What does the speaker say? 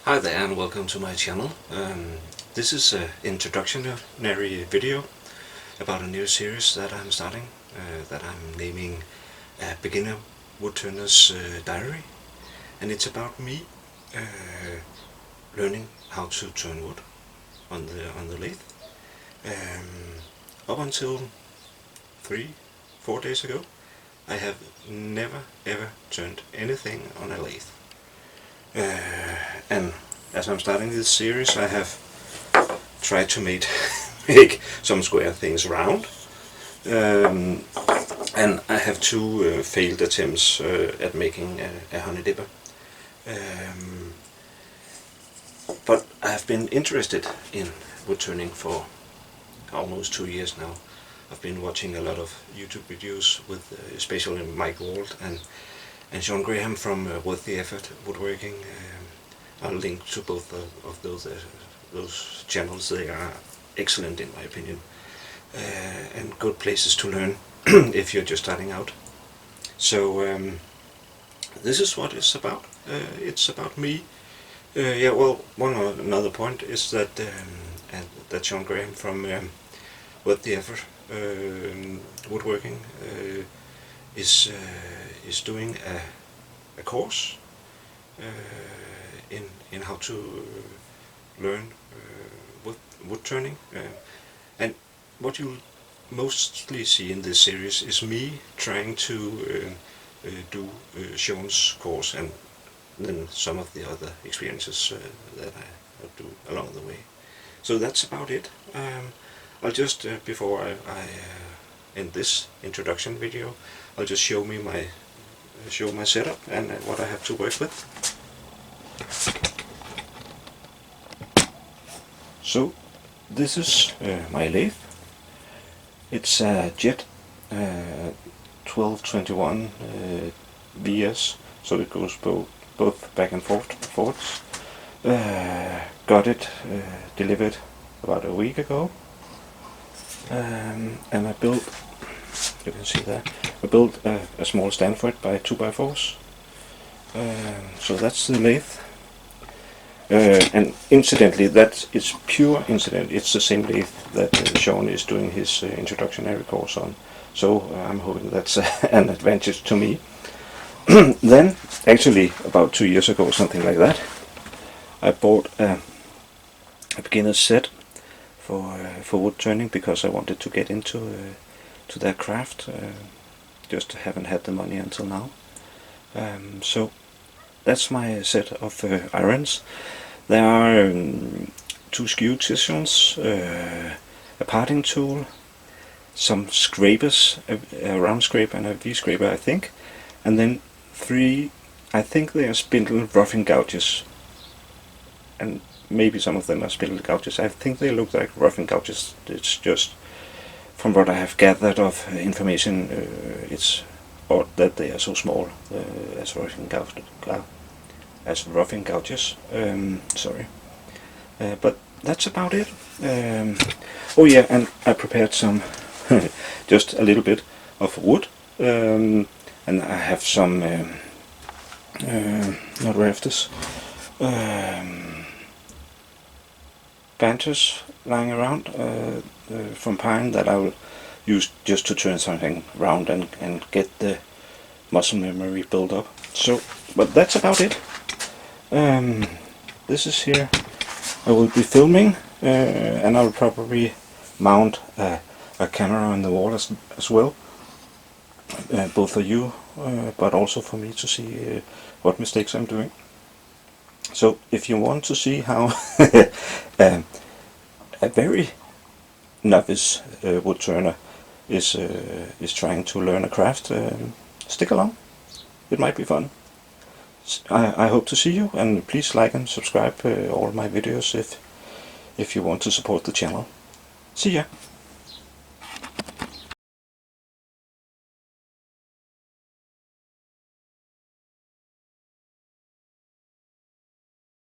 Hi there and welcome to my channel. This is an introductory video about a new series that I'm starting, that I'm naming Beginner Woodturners Diary, and it's about me learning how to turn wood on the lathe. Up until 3-4 days ago, I have never ever turned anything on a lathe. And as I'm starting this series, I have tried to make some square things round, and I have two failed attempts at making a honey dipper. But I have been interested in wood turning for almost 2 years now. I've been watching a lot of YouTube videos with especially Mike Wald and Sean Graham from Worth the Effort Woodworking. I'll link to both of those channels. They are excellent in my opinion, and good places to learn if you're just starting out. So this is what it's about. It's about me. Yeah, well, another point is that Sean Graham from Worth the Effort Woodworking is doing a course in how to learn wood turning, and what you'll mostly see in this series is me trying to do Sean's course and then some of the other experiences that I do along the way. So that's about it. I'll just before I end this introduction video, I'll just show my setup and what I have to work with. So this is my lathe. It's a Jet 1221 VS, so it goes both back and forwards. Got it delivered about a week ago, and I built, you can see there, I built a small stand for it by 2x4s. So that's the lathe. And incidentally, that is pure incident. It's the same lathe that Sean is doing his introductory course on. So I'm hoping that's an advantage to me. Then, actually, about 2 years ago, something like that, I bought a beginner's set for wood turning because I wanted to get into to that craft. Just haven't had the money until now. So that's my set of irons. There are 2 skew chisels, a parting tool, some scrapers, a round scraper and a V scraper I think, and then 3, I think they are spindle roughing gouges, and maybe some of them are spindle gouges. I think they look like roughing gouges. It's just from what I have gathered of information, it's odd that they are so small as roughing gouges. Sorry, but that's about it. Oh yeah, and I prepared some just a little bit of wood, and I have some not rafters, banters lying around from pine that I will use just to turn something round and get the muscle memory built up. So, but that's about it. This is here I will be filming, and I'll probably mount a camera on the wall as well, both for you, but also for me to see what mistakes I'm doing. So if you want to see how a very novice wood turner is trying to learn a craft, stick along. It might be fun. I hope to see you, and please like and subscribe all my videos if you want to support the channel. See ya!